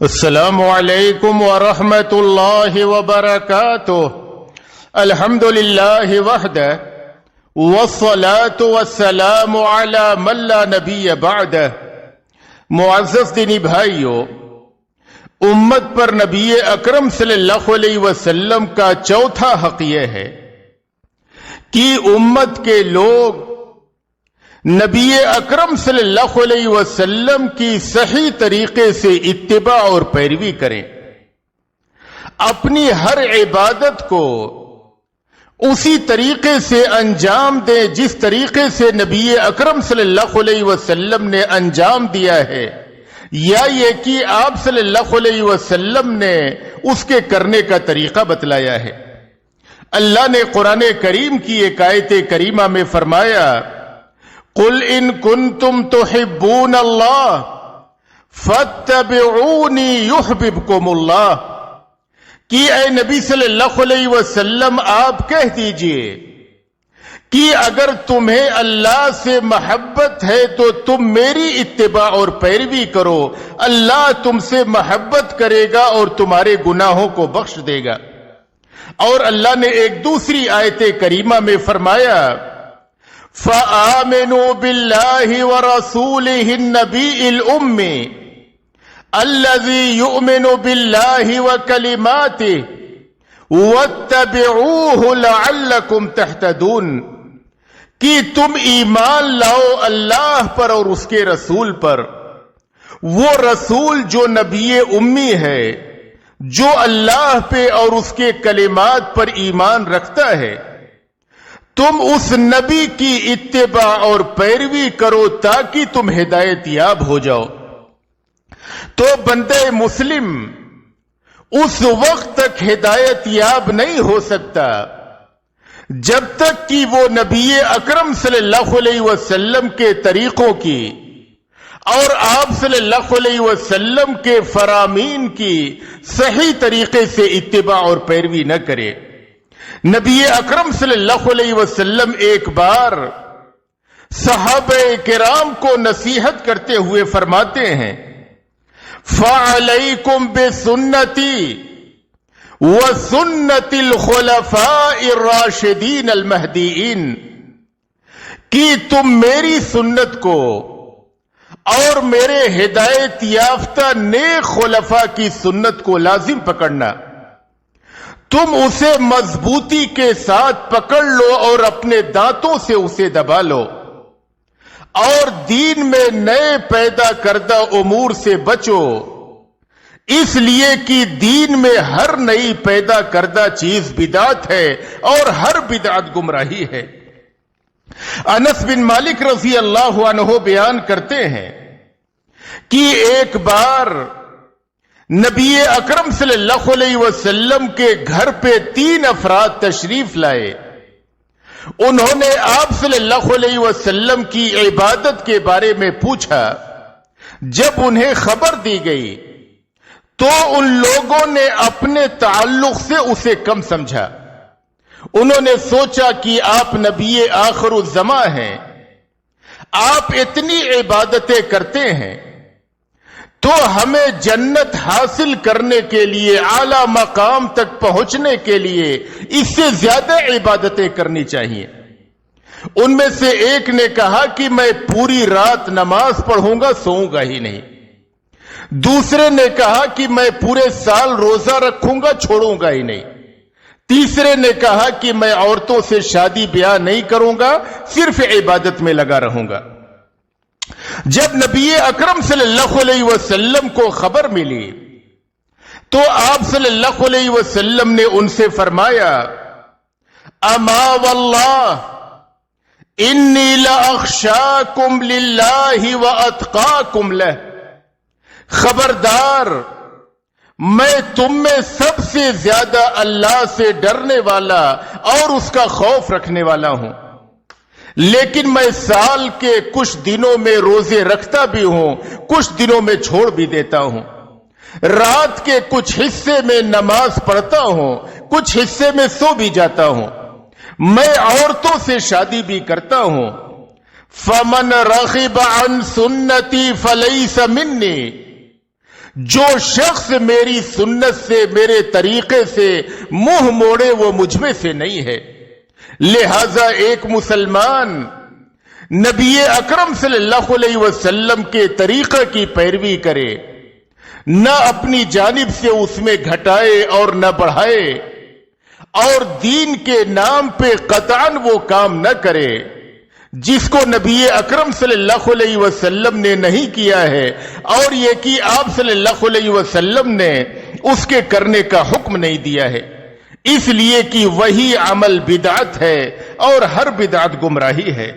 السلام علیکم ورحمۃ اللہ وبرکاتہ۔ الحمد للہ وحدہ والصلاة والسلام علی من لا نبی بعدہ۔ معزز دینی بھائیو، امت پر نبی اکرم صلی اللہ علیہ وسلم کا چوتھا حق یہ ہے کہ امت کے لوگ نبی اکرم صلی اللہ علیہ وسلم کی صحیح طریقے سے اتباع اور پیروی کریں، اپنی ہر عبادت کو اسی طریقے سے انجام دیں جس طریقے سے نبی اکرم صلی اللہ علیہ وسلم نے انجام دیا ہے، یا یہ کہ آپ صلی اللہ علیہ وسلم نے اس کے کرنے کا طریقہ بتلایا ہے۔ اللہ نے قرآن کریم کی ایک آیت کریمہ میں فرمایا، قل ان کنتم تحبون اللہ فاتبعونی یحببکم اللہ، کہ اے نبی صلی اللہ علیہ وسلم آپ کہہ دیجئے کہ اگر تمہیں اللہ سے محبت ہے تو تم میری اتباع اور پیروی کرو، اللہ تم سے محبت کرے گا اور تمہارے گناہوں کو بخش دے گا۔ اور اللہ نے ایک دوسری آیت کریمہ میں فرمایا، فآمنوا باللہ ورسولہ النبی الأمی الذی یؤمن باللہ وکلماتہ واتبعوہ لعلکم تہتدون، کہ تم ایمان لاؤ اللہ پر اور اس کے رسول پر، وہ رسول جو نبی امی ہے، جو اللہ پہ اور اس کے کلمات پر ایمان رکھتا ہے، تم اس نبی کی اتباع اور پیروی کرو تاکہ تم ہدایت یاب ہو جاؤ۔ تو بندہ مسلم اس وقت تک ہدایت یاب نہیں ہو سکتا جب تک کہ وہ نبی اکرم صلی اللہ علیہ وسلم کے طریقوں کی اور آپ صلی اللہ علیہ وسلم کے فرامین کی صحیح طریقے سے اتباع اور پیروی نہ کرے۔ نبی اکرم صلی اللہ علیہ وسلم ایک بار صحابہ کرام کو نصیحت کرتے ہوئے فرماتے ہیں، فَعَلَيْكُمْ بِسُنَّتِي وَسُنَّتِ الْخُلَفَاءِ الرَّاشِدِينَ الْمَهْدِيِّينَ، کہ تم میری سنت کو اور میرے ہدایت یافتہ نیک خلفاء کی سنت کو لازم پکڑنا، تم اسے مضبوطی کے ساتھ پکڑ لو اور اپنے دانتوں سے اسے دبا لو، اور دین میں نئے پیدا کردہ امور سے بچو، اس لیے کہ دین میں ہر نئی پیدا کردہ چیز بدعت ہے اور ہر بدعت گمراہی ہے۔ انس بن مالک رضی اللہ عنہ بیان کرتے ہیں کہ ایک بار نبی اکرم صلی اللہ علیہ وسلم کے گھر پہ 3 افراد تشریف لائے۔ انہوں نے آپ صلی اللہ علیہ وسلم کی عبادت کے بارے میں پوچھا۔ جب انہیں خبر دی گئی تو ان لوگوں نے اپنے تعلق سے اسے کم سمجھا۔ انہوں نے سوچا کہ آپ نبی آخر الزماں ہیں، آپ اتنی عبادتیں کرتے ہیں تو ہمیں جنت حاصل کرنے کے لیے، اعلی مقام تک پہنچنے کے لیے اس سے زیادہ عبادتیں کرنی چاہیے۔ ان میں سے ایک نے کہا کہ میں پوری رات نماز پڑھوں گا، سوؤں گا ہی نہیں۔ دوسرے نے کہا کہ میں پورے سال روزہ رکھوں گا، چھوڑوں گا ہی نہیں۔ تیسرے نے کہا کہ میں عورتوں سے شادی بیاہ نہیں کروں گا، صرف عبادت میں لگا رہوں گا۔ جب نبی اکرم صلی اللہ علیہ وسلم کو خبر ملی تو آپ صلی اللہ علیہ وسلم نے ان سے فرمایا، اما واللہ انی لاخشاکم للہ واتقاکم لہ، خبردار میں تم میں سب سے زیادہ اللہ سے ڈرنے والا اور اس کا خوف رکھنے والا ہوں، لیکن میں سال کے کچھ دنوں میں روزے رکھتا بھی ہوں، کچھ دنوں میں چھوڑ بھی دیتا ہوں، رات کے کچھ حصے میں نماز پڑھتا ہوں، کچھ حصے میں سو بھی جاتا ہوں، میں عورتوں سے شادی بھی کرتا ہوں۔ فمن رغب عن سنتی فلیس منی، جو شخص میری سنت سے، میرے طریقے سے منہ موڑے وہ مجھ میں سے نہیں ہے۔ لہذا ایک مسلمان نبی اکرم صلی اللہ علیہ وسلم کے طریقہ کی پیروی کرے، نہ اپنی جانب سے اس میں گھٹائے اور نہ بڑھائے، اور دین کے نام پہ قطعاً وہ کام نہ کرے جس کو نبی اکرم صلی اللہ علیہ وسلم نے نہیں کیا ہے، اور یہ کہ آپ صلی اللہ علیہ وسلم نے اس کے کرنے کا حکم نہیں دیا ہے، اس لیے کہ وہی عمل بدعت ہے اور ہر بدعت گمراہی ہے۔